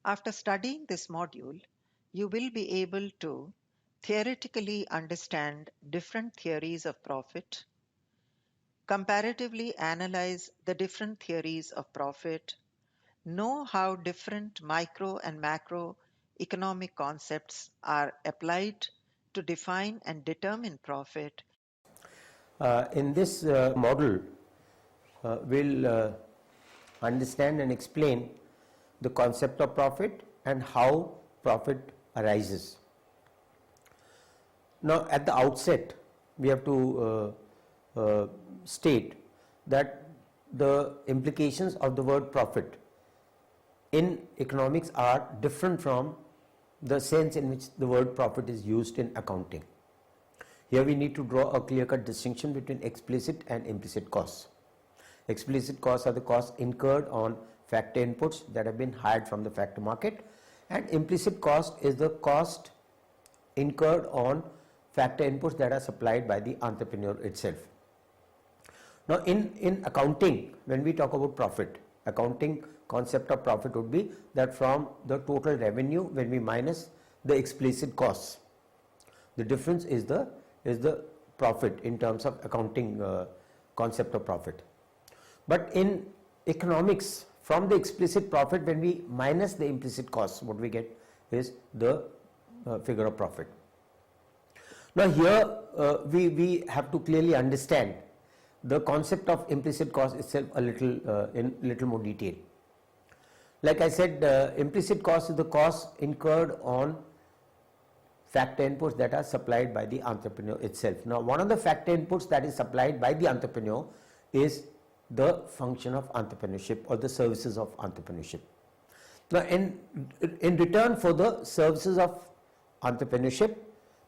After studying this module, you will be able to theoretically understand different theories of profit, comparatively analyze the different theories of profit, know how different micro and macro economic concepts are applied to define and determine profit. In this model, we'll understand and explain the concept of profit and how profit arises. Now, at the outset, we have to state that the implications of the word profit in economics are different from the sense in which the word profit is used in accounting. Here we need to draw a clear-cut distinction between explicit and implicit costs. Explicit costs are the costs incurred on factor inputs that have been hired from the factor market, and implicit cost is the cost incurred on factor inputs that are supplied by the entrepreneur itself. Now, in accounting, when we talk about profit, accounting concept of profit would be that from the total revenue, when we minus the explicit costs, the difference is the profit in terms of accounting concept of profit. But in economics, from the explicit profit, when we minus the implicit costs, what we get is the figure of profit. Now here we have to clearly understand the concept of implicit cost itself a little in little more detail. Like I said, implicit cost is the cost incurred on factor inputs that are supplied by the entrepreneur itself. Now, one of the factor inputs that is supplied by the entrepreneur is the function of entrepreneurship or the services of entrepreneurship. Now, in return for the services of entrepreneurship,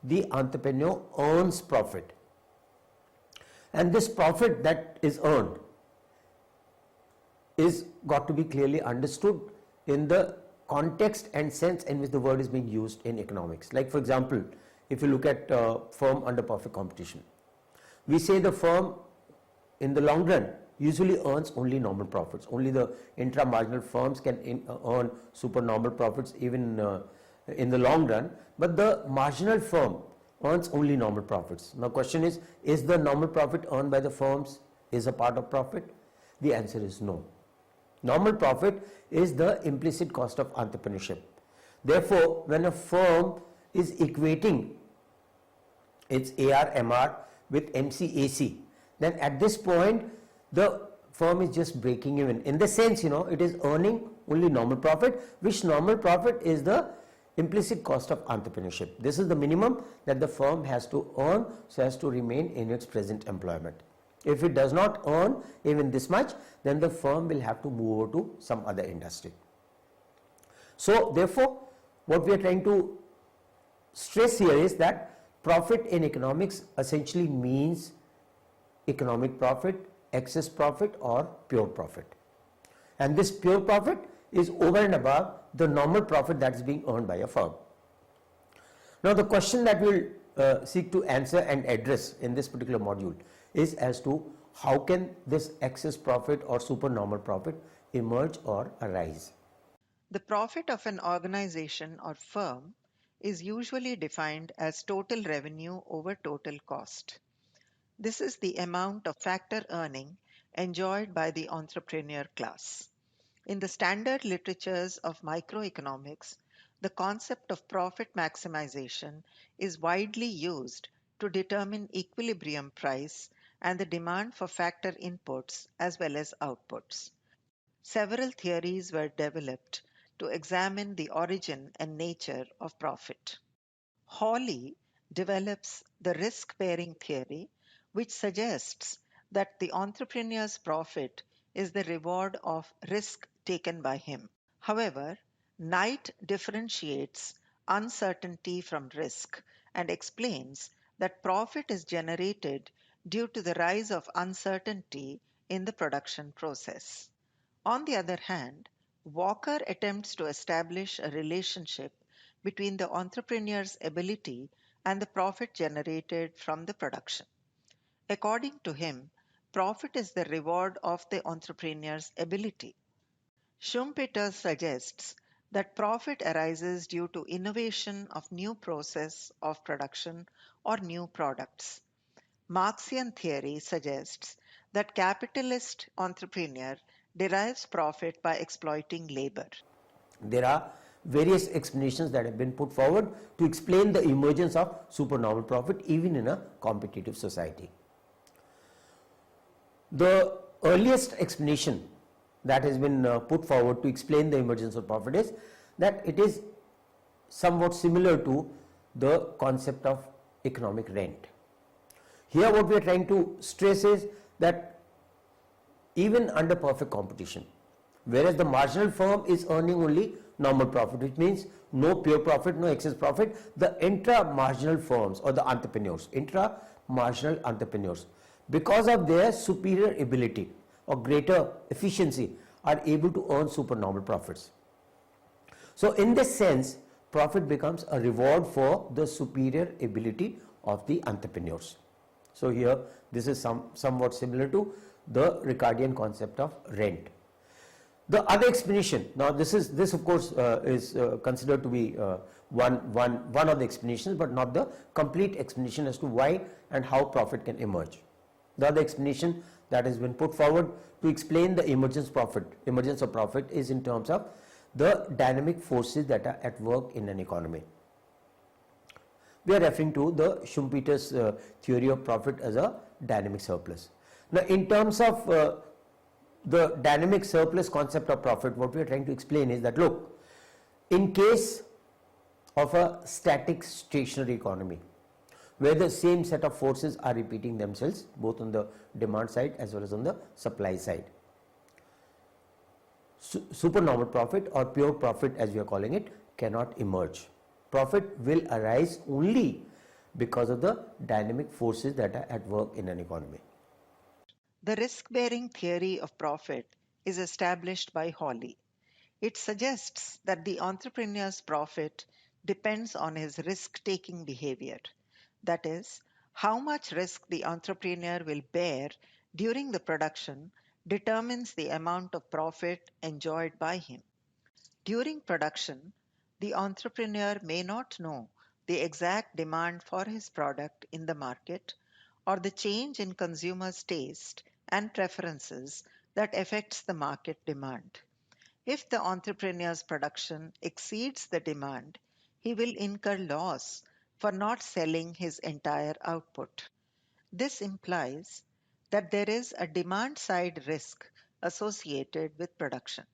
the entrepreneur earns profit, and this profit that is earned is got to be clearly understood in the context and sense in which the word is being used in economics. Like, for example, if you look at firm under perfect competition, we say the firm in the long run usually earns only normal profits. Only the intra-marginal firms can earn supernormal profits even in the long run, but the marginal firm earns only normal profits. Now, question is the normal profit earned by the firms is a part of profit? The answer is no. Normal profit is the implicit cost of entrepreneurship. Therefore, when a firm is equating its AR/MR with MCAC, then at this point the firm is just breaking even. In the sense, it is earning only normal profit, which normal profit is the implicit cost of entrepreneurship. This is the minimum that the firm has to earn so as to remain in its present employment. If it does not earn even this much, then the firm will have to move over to some other industry. So therefore, what we are trying to stress here is that profit in economics essentially means economic profit, excess profit, or pure profit. And this pure profit is over and above the normal profit that is being earned by a firm. Now, the question that we will seek to answer and address in this particular module is as to how can this excess profit or supernormal profit emerge or arise. The profit of an organization or firm is usually defined as total revenue over total cost. This is the amount of factor earning enjoyed by the entrepreneur class. In the standard literatures of microeconomics, the concept of profit maximization is widely used to determine equilibrium price and the demand for factor inputs as well as outputs. Several theories were developed to examine the origin and nature of profit. Hawley develops the risk-bearing theory, which suggests that the entrepreneur's profit is the reward of risk taken by him. However, Knight differentiates uncertainty from risk and explains that profit is generated due to the rise of uncertainty in the production process. On the other hand, Walker attempts to establish a relationship between the entrepreneur's ability and the profit generated from the production. According to him, profit is the reward of the entrepreneur's ability. Schumpeter suggests that profit arises due to innovation of new process of production or new products. Marxian theory suggests that capitalist entrepreneur derives profit by exploiting labor. There are various explanations that have been put forward to explain the emergence of supernormal profit even in a competitive society. The earliest explanation that has been put forward to explain the emergence of profit is that it is somewhat similar to the concept of economic rent. Here what we are trying to stress is that even under perfect competition, whereas the marginal firm is earning only normal profit, which means no pure profit, no excess profit, the intra-marginal firms or the entrepreneurs, intra-marginal entrepreneurs, because of their superior ability or greater efficiency, are able to earn supernormal profits. So in this sense, profit becomes a reward for the superior ability of the entrepreneurs. So here this is somewhat similar to the Ricardian concept of rent. The other explanation, now this of course is considered to be one of the explanations, but not the complete explanation as to why and how profit can emerge. The other explanation that has been put forward to explain the emergence of profit is in terms of the dynamic forces that are at work in an economy. We are referring to the Schumpeter's theory of profit as a dynamic surplus. Now, in terms of the dynamic surplus concept of profit, what we are trying to explain is that, look, in case of a static stationary economy, where the same set of forces are repeating themselves both on the demand side as well as on the supply side, supernormal profit or pure profit as we are calling it cannot emerge. Profit will arise only because of the dynamic forces that are at work in an economy. The risk-bearing theory of profit is established by Hawley. It suggests that the entrepreneur's profit depends on his risk-taking behavior. That is, how much risk the entrepreneur will bear during the production determines the amount of profit enjoyed by him. During production, the entrepreneur may not know the exact demand for his product in the market or the change in consumers' taste and preferences that affects the market demand. If the entrepreneur's production exceeds the demand, he will incur loss for not selling his entire output. This implies that there is a demand side risk associated with production.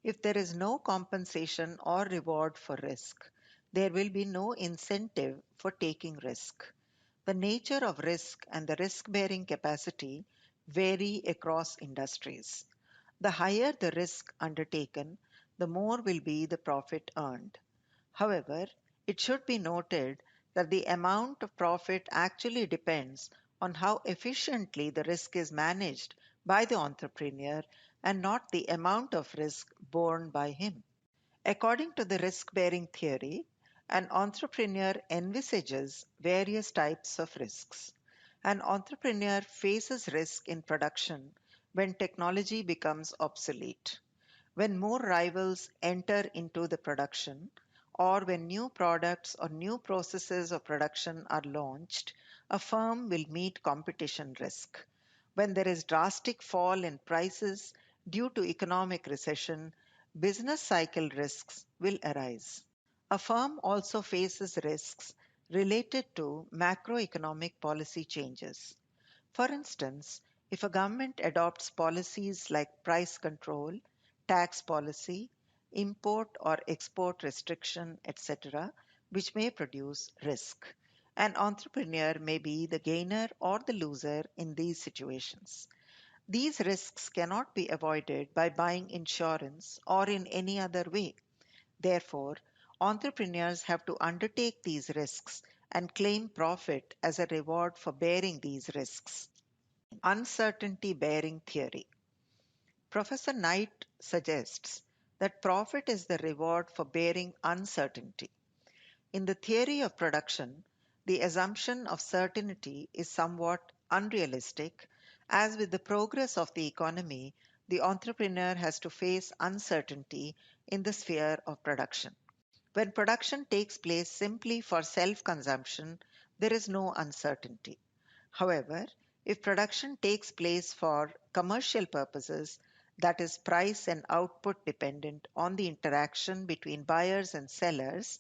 If there is no compensation or reward for risk, there will be no incentive for taking risk. The nature of risk and the risk bearing capacity vary across industries. The higher the risk undertaken, the more will be the profit earned. However, it should be noted that the amount of profit actually depends on how efficiently the risk is managed by the entrepreneur and not the amount of risk borne by him. According to the risk bearing theory, an entrepreneur envisages various types of risks. An entrepreneur faces risk in production when technology becomes obsolete, when more rivals enter into the production, or when new products or new processes of production are launched, a firm will meet competition risk. When there is drastic fall in prices due to economic recession, business cycle risks will arise. A firm also faces risks related to macroeconomic policy changes. For instance, if a government adopts policies like price control, tax policy, import or export restriction, etc., which may produce risk. An entrepreneur may be the gainer or the loser in these situations. These risks cannot be avoided by buying insurance or in any other way. Therefore, entrepreneurs have to undertake these risks and claim profit as a reward for bearing these risks. Uncertainty bearing theory. Professor Knight suggests that profit is the reward for bearing uncertainty. In the theory of production, the assumption of certainty is somewhat unrealistic, as with the progress of the economy, the entrepreneur has to face uncertainty in the sphere of production. When production takes place simply for self consumption, there is no uncertainty. However, if production takes place for commercial purposes, that is, price and output dependent on the interaction between buyers and sellers,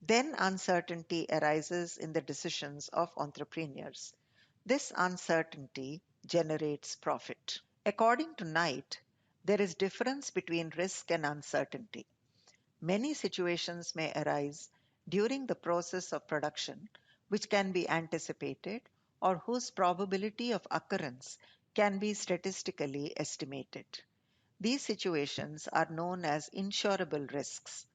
then uncertainty arises in the decisions of entrepreneurs. This uncertainty generates profit. According to Knight, there is difference between risk and uncertainty. Many situations may arise during the process of production which can be anticipated or whose probability of occurrence can be statistically estimated. These situations are known as insurable risks.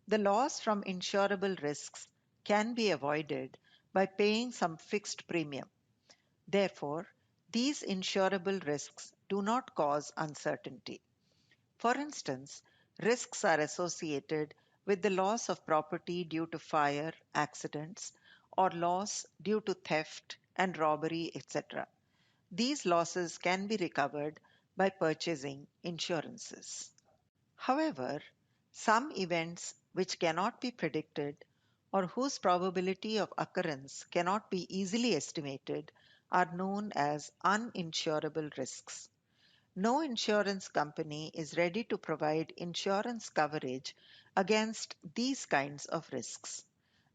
The loss from insurable risks can be avoided by paying some fixed premium. Therefore, these insurable risks do not cause uncertainty. For instance, risks are associated with the loss of property due to fire, accidents, or loss due to theft and robbery, etc. These losses can be recovered by purchasing insurances. However, some events which cannot be predicted or whose probability of occurrence cannot be easily estimated are known as uninsurable risks. No insurance company is ready to provide insurance coverage against these kinds of risks.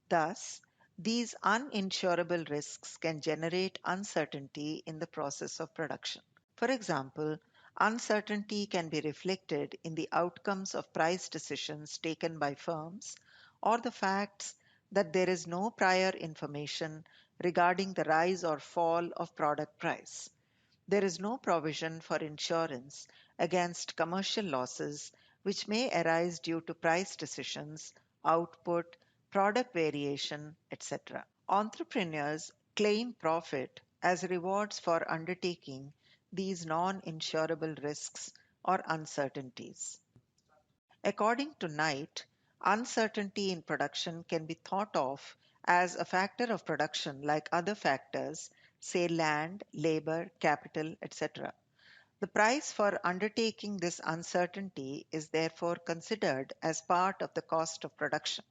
Thus, these uninsurable risks can generate uncertainty in the process of production. For example, uncertainty can be reflected in the outcomes of price decisions taken by firms or the facts that there is no prior information regarding the rise or fall of product price. There is no provision for insurance against commercial losses which may arise due to price decisions, output, product variation, etc. Entrepreneurs claim profit as rewards for undertaking these non insurable risks or uncertainties. According to Knight, uncertainty in production can be thought of as a factor of production like other factors, say land, labor, capital, etc. The price for undertaking this uncertainty is therefore considered as part of the cost of production.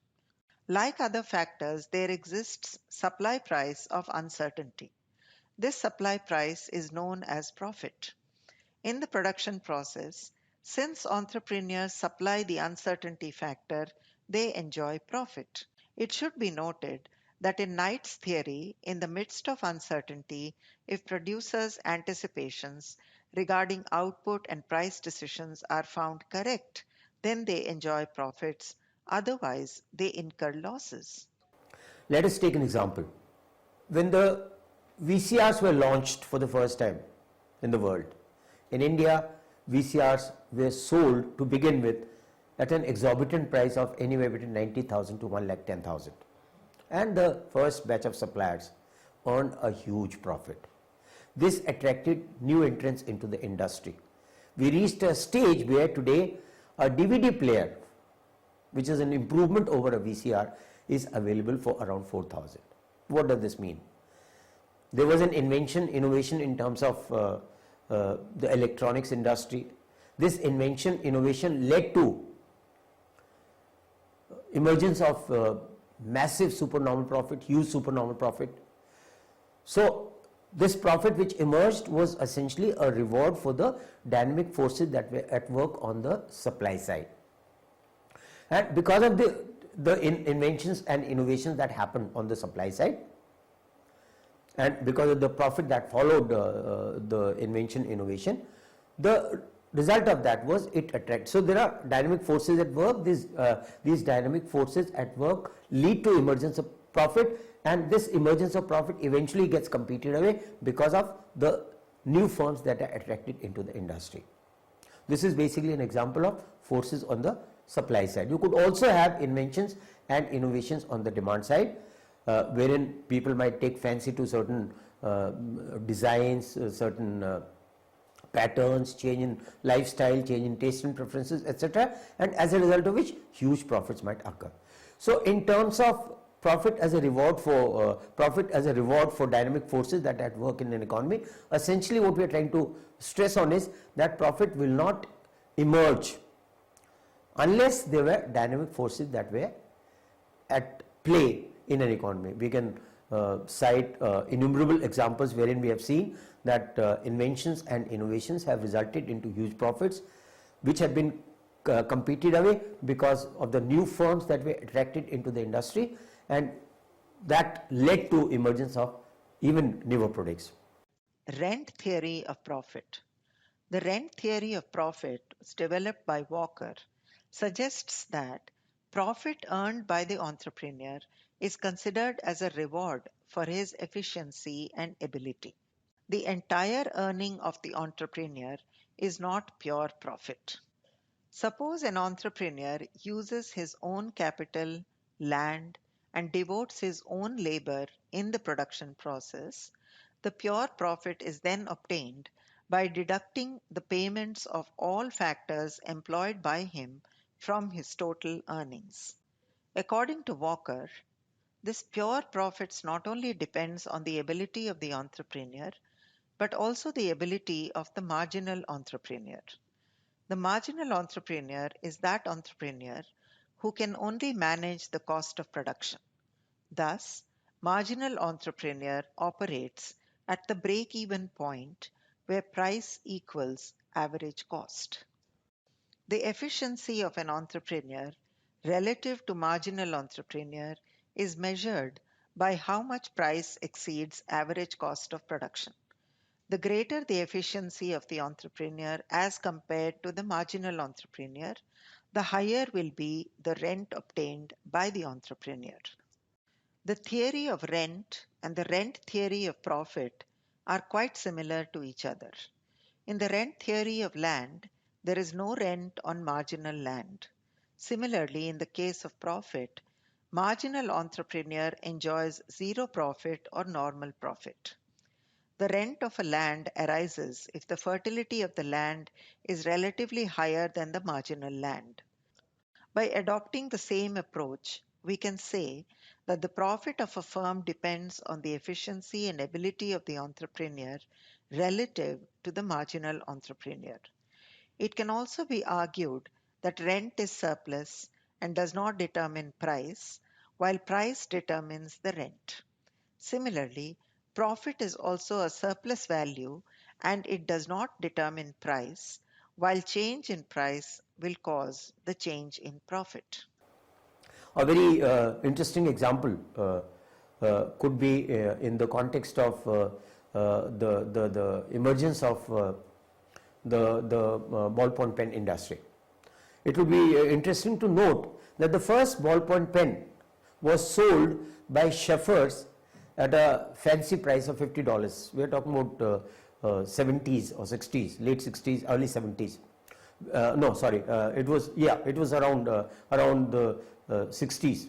Like other factors, there exists supply price of uncertainty. This supply price is known as profit. In the production process, since entrepreneurs supply the uncertainty factor, they enjoy profit. It should be noted that in Knight's theory, in the midst of uncertainty, if producers' anticipations regarding output and price decisions are found correct, then they enjoy profits, otherwise, they incur losses. Let us take an example. When the VCRs were launched for the first time in the world, in India, VCRs were sold to begin with at an exorbitant price of anywhere between 90,000 to 1,10,000. And the first batch of suppliers earned a huge profit. This attracted new entrants into the industry. We reached a stage where today a DVD player, which is an improvement over a VCR, is available for around 4,000. What does this mean? There was an innovation in terms of the electronics industry. This innovation led to emergence of massive supernormal profit, huge supernormal profit. So this profit which emerged was essentially a reward for the dynamic forces that were at work on the supply side. And because of the inventions and innovations that happened on the supply side, and because of the profit that followed the innovation, the result of that was it attracts. So there are dynamic forces at work. These dynamic forces at work lead to emergence of profit, and this emergence of profit eventually gets competed away because of the new firms that are attracted into the industry. This is basically an example of forces on the supply side. You could also have inventions and innovations on the demand side, wherein people might take fancy to certain designs, certain patterns, change in lifestyle, change in taste and preferences, etc., and as a result of which huge profits might occur. So in terms of profit as a reward for dynamic forces that are at work in an economy, essentially what we are trying to stress on is that profit will not emerge unless there were dynamic forces that were at play in an economy. We can cite innumerable examples wherein we have seen that inventions and innovations have resulted into huge profits which have been competed away because of the new firms that were attracted into the industry, and that led to emergence of even newer products. Rent theory of profit. The rent theory of profit was developed by Walker, suggests that profit earned by the entrepreneur is considered as a reward for his efficiency and ability. The entire earning of the entrepreneur is not pure profit. Suppose an entrepreneur uses his own capital, land, and devotes his own labor in the production process. The pure profit is then obtained by deducting the payments of all factors employed by him from his total earnings. According to Walker, this pure profits not only depends on the ability of the entrepreneur, but also the ability of the marginal entrepreneur. The marginal entrepreneur is that entrepreneur who can only manage the cost of production. Thus, marginal entrepreneur operates at the break-even point where price equals average cost. The efficiency of an entrepreneur relative to marginal entrepreneur is measured by how much price exceeds average cost of production. The greater the efficiency of the entrepreneur as compared to the marginal entrepreneur, the higher will be the rent obtained by the entrepreneur. The theory of rent and the rent theory of profit are quite similar to each other. In the rent theory of land, there is no rent on marginal land. Similarly, in the case of profit, marginal entrepreneur enjoys zero profit or normal profit. The rent of a land arises if the fertility of the land is relatively higher than the marginal land. By adopting the same approach, we can say that the profit of a firm depends on the efficiency and ability of the entrepreneur relative to the marginal entrepreneur. It can also be argued that rent is surplus and does not determine price, while price determines the rent. Similarly, profit is also a surplus value and it does not determine price, while change in price will cause the change in profit. A very interesting example could be in the context of the emergence of the ballpoint pen industry. It would be interesting to note that the first ballpoint pen was sold by Schaeffers at a fancy price of $50. We are talking about 70s or 60s, late 60s, early 70s. No, sorry, it was around the 60s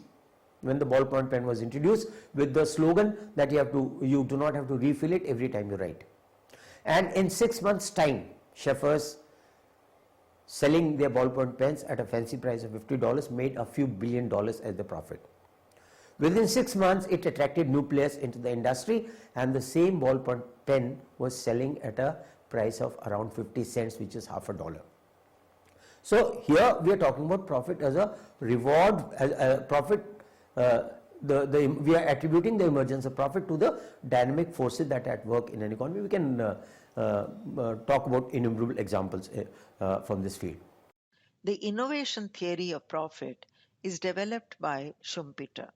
when the ballpoint pen was introduced with the slogan that you do not have to refill it every time you write. And in 6 months' time, Schaeffers, selling their ballpoint pens at a fancy price of $50, made a few $billion as the profit. Within 6 months, it attracted new players into the industry, and the same ballpoint pen was selling at a price of around 50 cents, which is half a dollar. So here we are talking about profit as a reward, as a profit. We are attributing the emergence of profit to the dynamic forces that are at work in an economy. We can talk about innumerable examples from this field. The innovation theory of profit is developed by Schumpeter.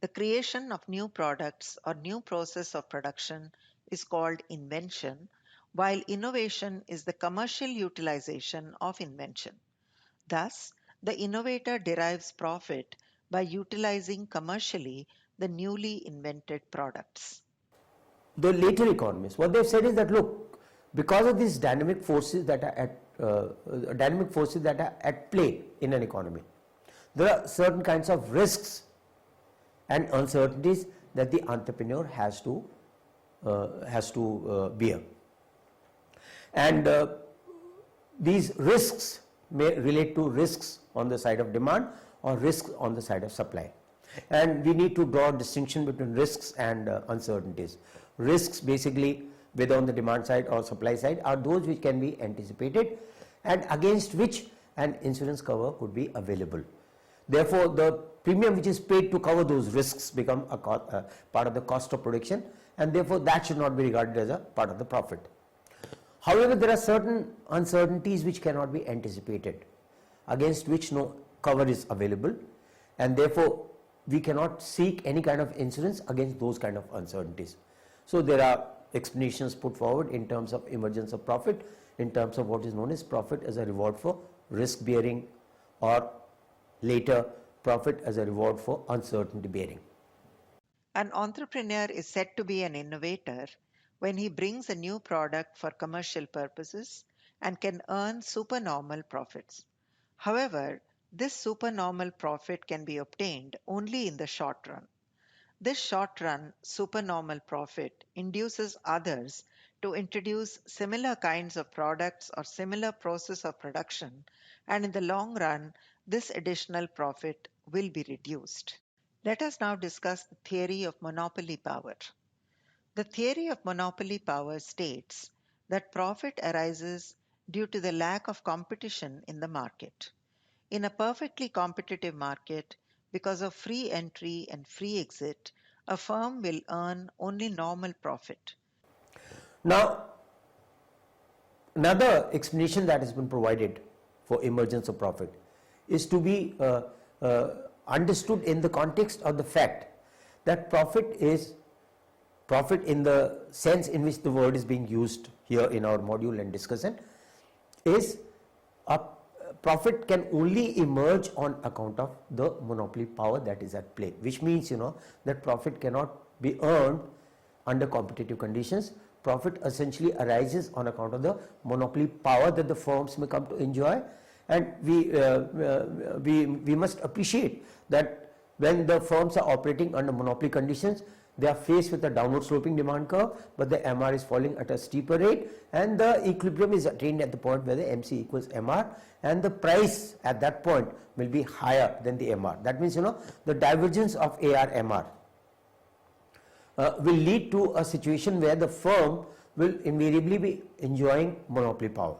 The creation of new products or new process of production is called invention, while innovation is the commercial utilization of invention. Thus, the innovator derives profit by utilizing commercially the newly invented products. The later economists, what they've said is that, look, because of these dynamic forces that are at play in an economy, there are certain kinds of risks and uncertainties that the entrepreneur has to bear, and these risks may relate to risks on the side of demand or risks on the side of supply, and we need to draw a distinction between risks and uncertainties. Risks, basically, whether on the demand side or supply side, are those which can be anticipated and against which and insurance cover would be available. Therefore, the premium which is paid to cover those risks become a part of the cost of production, and therefore that should not be regarded as a part of the profit. However, there are certain uncertainties which cannot be anticipated, against which no cover is available, and therefore we cannot seek any kind of insurance against those kind of uncertainties. So there are explanations put forward in terms of emergence of profit, in terms of what is known as profit as a reward for risk bearing, or later profit as a reward for uncertainty bearing. An entrepreneur is said to be an innovator when he brings a new product for commercial purposes and can earn supernormal profits. However, this supernormal profit can be obtained only in the short run. This short run supernormal profit induces others to introduce similar kinds of products or similar process of production, and in the long run, this additional profit will be reduced. Let us now discuss the theory of monopoly power. The theory of monopoly power states that profit arises due to the lack of competition in the market. In a perfectly competitive market, because of free entry and free exit, a firm will earn only normal profit. Now, another explanation that has been provided for emergence of profit is to be understood in the context of the fact that profit is profit in the sense in which the word is being used here in our module and discussion is a profit can only emerge on account of the monopoly power that is at play, which means that profit cannot be earned under competitive conditions. Profit essentially arises on account of the monopoly power that the firms may come to enjoy, and we must appreciate that when the firms are operating under monopoly conditions, they are faced with a downward sloping demand curve, but the MR is falling at a steeper rate, and the equilibrium is attained at the point where the MC equals MR, and the price at that point will be higher than the MR. That means the divergence of AR MR will lead to a situation where the firm will invariably be enjoying monopoly power.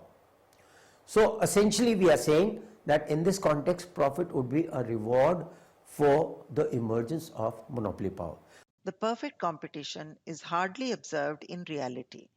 So essentially we are saying that in this context profit would be a reward for the emergence of monopoly power. The perfect competition is hardly observed in reality.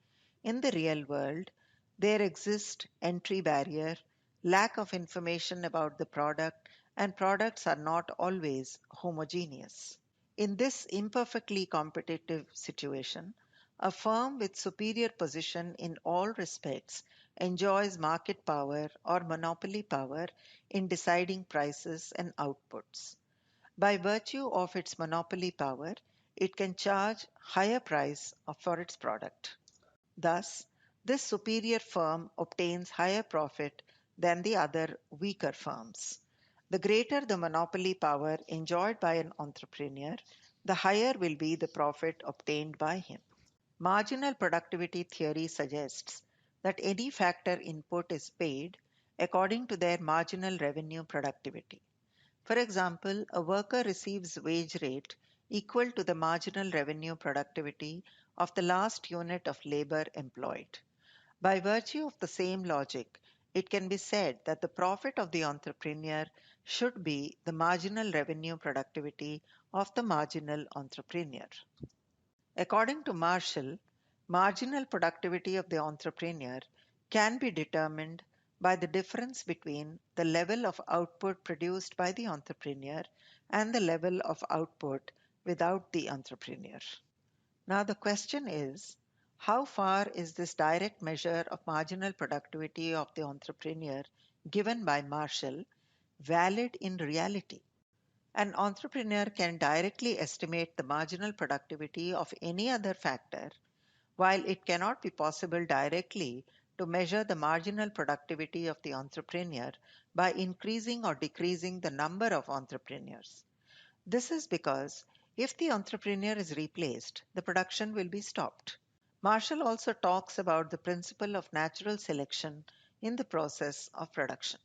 In the real world, there exist entry barrier, lack of information about the product, and products are not always homogeneous. In this imperfectly competitive situation, a firm with superior position in all respects enjoys market power or monopoly power in deciding prices and outputs. By virtue of its monopoly power, it can charge higher price for its product. Thus, this superior firm obtains higher profit than the other weaker firms. The greater the monopoly power enjoyed by an entrepreneur, the higher will be the profit obtained by him. Marginal productivity theory suggests that any factor input is paid according to their marginal revenue productivity. For example, a worker receives wage rate equal to the marginal revenue productivity of the last unit of labor employed. By virtue of the same logic, it can be said that the profit of the entrepreneur should be the marginal revenue productivity of the marginal entrepreneur. According to Marshall, marginal productivity of the entrepreneur can be determined by the difference between the level of output produced by the entrepreneur and the level of output without the entrepreneur. Now, the question is, how far is this direct measure of marginal productivity of the entrepreneur given by Marshall valid in reality? An entrepreneur can directly estimate the marginal productivity of any other factor, while it cannot be possible directly to measure the marginal productivity of the entrepreneur by increasing or decreasing the number of entrepreneurs. This is because if the entrepreneur is replaced, the production will be stopped. Marshall also talks about the principle of natural selection in the process of production.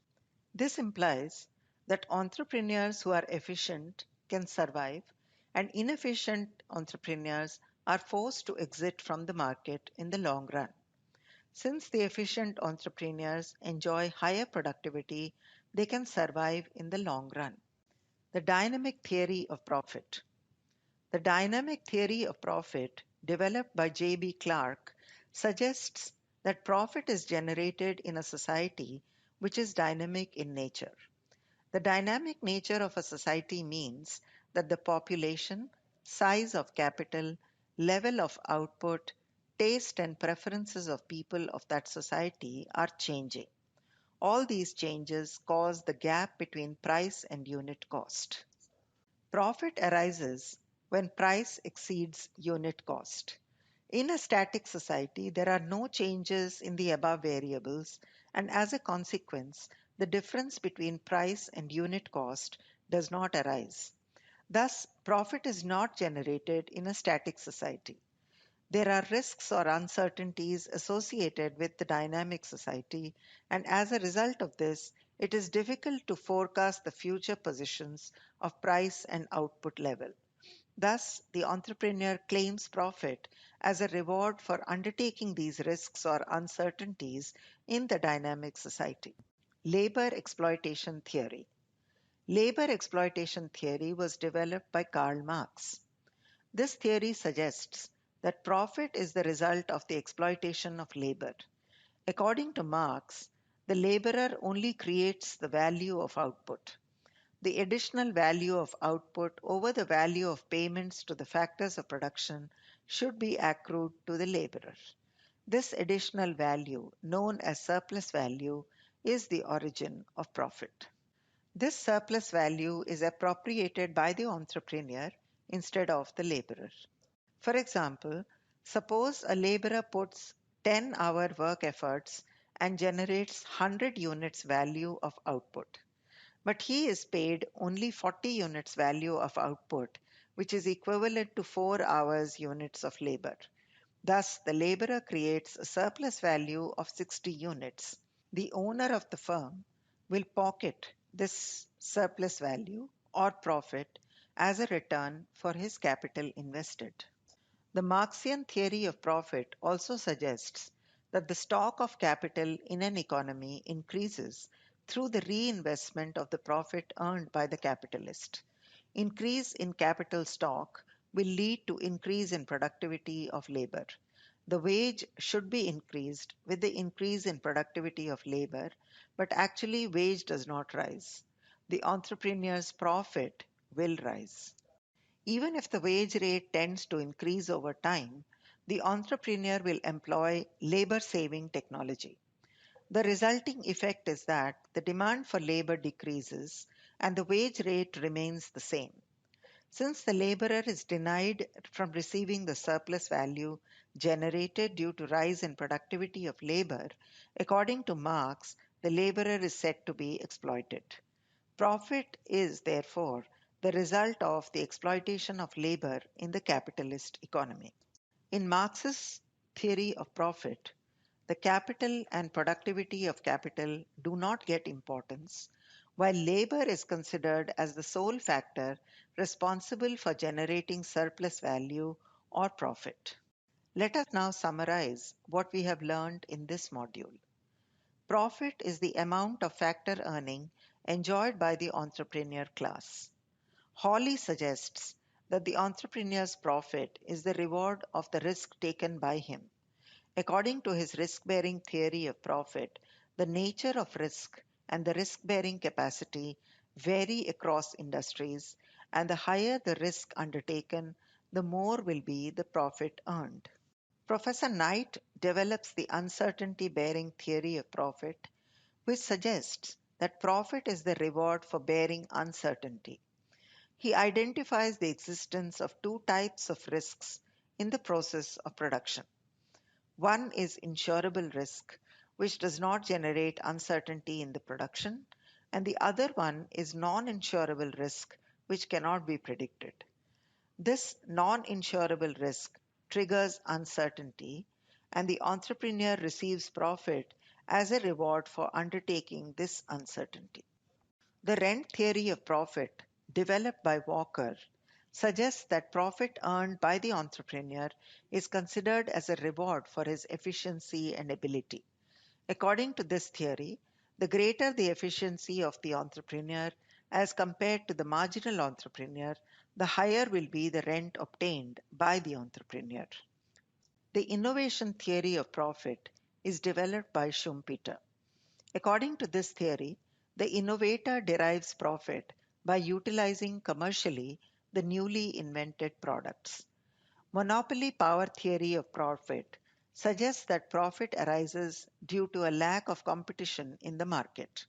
This implies that entrepreneurs who are efficient can survive, and inefficient entrepreneurs are forced to exit from the market in the long run. Since the efficient entrepreneurs enjoy higher productivity, they can survive in the long run. The dynamic theory of profit. The dynamic theory of profit, developed by J.B. Clark, suggests that profit is generated in a society which is dynamic in nature. The dynamic nature of a society means that the population, size of capital, level of output, taste and preferences of people of that society are changing. All these changes cause the gap between price and unit cost. Profit arises when price exceeds unit cost. In a static society, there are no changes in the above variables, and as a consequence, the difference between price and unit cost does not arise. Thus, profit is not generated in a static society. There are risks or uncertainties associated with the dynamic society, and as a result of this, it is difficult to forecast the future positions of price and output level. Thus, the entrepreneur claims profit as a reward for undertaking these risks or uncertainties in the dynamic society. Labor exploitation theory. Labor exploitation theory was developed by Karl Marx. This theory suggests that profit is the result of the exploitation of labor. According to Marx, the laborer only creates the value of output. The additional value of output over the value of payments to the factors of production should be accrued to the laborer. This additional value, known as surplus value, is the origin of profit. This surplus value is appropriated by the entrepreneur instead of the laborer. For example, suppose a laborer puts 10-hour work efforts and generates 100 units value of output, but he is paid only 40 units value of output, which is equivalent to 4 hours units of labor. Thus, the laborer creates a surplus value of 60 units. The owner of the firm will pocket this surplus value or profit as a return for his capital invested. The Marxian theory of profit also suggests that the stock of capital in an economy increases through the reinvestment of the profit earned by the capitalist. Increase in capital stock will lead to increase in productivity of labor. The wage should be increased with the increase in productivity of labor, but actually wage does not rise. The entrepreneur's profit will rise. Even if the wage rate tends to increase over time, the entrepreneur will employ labor saving technology. The resulting effect is that the demand for labor decreases and the wage rate remains the same. Since the laborer is denied from receiving the surplus value generated due to rise in productivity of labor, according to Marx, the laborer is said to be exploited. Profit is, therefore, the result of the exploitation of labor in the capitalist economy. In Marx's theory of profit, the capital and productivity of capital do not get importance, while labor is considered as the sole factor responsible for generating surplus value or profit. Let us now summarize what we have learned in this module. Profit is the amount of factor earning enjoyed by the entrepreneur class. Hawley suggests that the entrepreneur's profit is the reward of the risk taken by him. According to his risk bearing theory of profit, the nature of risk and the risk bearing capacity vary across industries, and the higher the risk undertaken, the more will be the profit earned. Professor Knight develops the uncertainty bearing theory of profit, which suggests that profit is the reward for bearing uncertainty. He identifies the existence of two types of risks in the process of production. One is insurable risk, which does not generate uncertainty in the production, and the other one is non insurable risk, which cannot be predicted. This non insurable risk triggers uncertainty, and the entrepreneur receives profit as a reward for undertaking this uncertainty. The rent theory of profit, developed by Walker, suggests that profit earned by the entrepreneur is considered as a reward for his efficiency and ability. According to this theory, the greater the efficiency of the entrepreneur as compared to the marginal entrepreneur, the higher will be the rent obtained by the entrepreneur. The innovation theory of profit is developed by Schumpeter. According to this theory, the innovator derives profit by utilizing commercially the newly invented products. Monopoly power theory of profit suggests that profit arises due to a lack of competition in the market.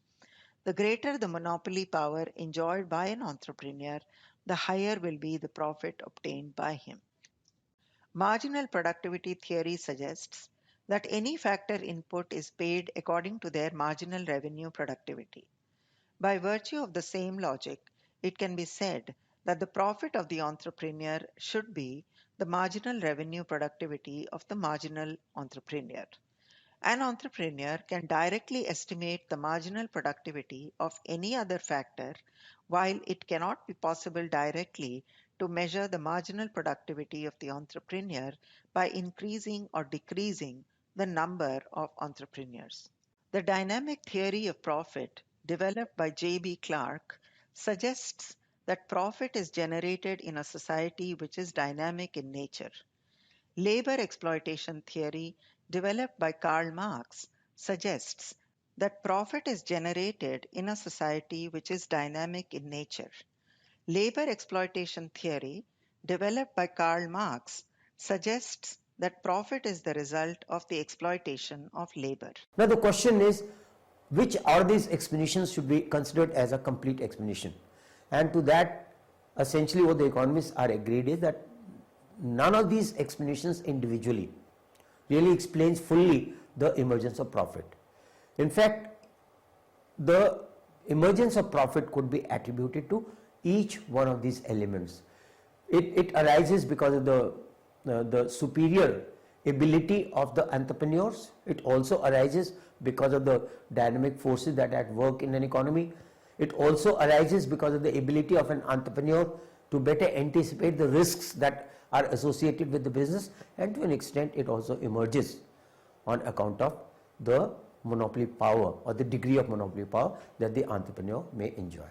The greater the monopoly power enjoyed by an entrepreneur, the higher will be the profit obtained by him. Marginal productivity theory suggests that any factor input is paid according to their marginal revenue productivity. By virtue of the same logic, it can be said that the profit of the entrepreneur should be the marginal revenue productivity of the marginal entrepreneur. An entrepreneur can directly estimate the marginal productivity of any other factor, while it cannot be possible directly to measure the marginal productivity of the entrepreneur by increasing or decreasing the number of entrepreneurs. The dynamic theory of profit, developed by J.B. Clark, suggests that profit is generated in a society which is dynamic in nature. Labor exploitation theory, developed by Karl Marx, suggests that profit is generated in a society which is dynamic in nature. Labor exploitation theory, developed by Karl Marx, suggests that profit is the result of the exploitation of labor. Now the question is, which are these explanations should be considered as a complete explanation? And to that, essentially what the economists are agreed is that none of these explanations individually really explains fully the emergence of profit. In fact, the emergence of profit could be attributed to each one of these elements. It arises because of the superior ability of the entrepreneurs. It also arises because of the dynamic forces that are at work in an economy. It also arises because of the ability of an entrepreneur to better anticipate the risks that are associated with the business, and to an extent it also emerges on account of the monopoly power or the degree of monopoly power that the entrepreneur may enjoy.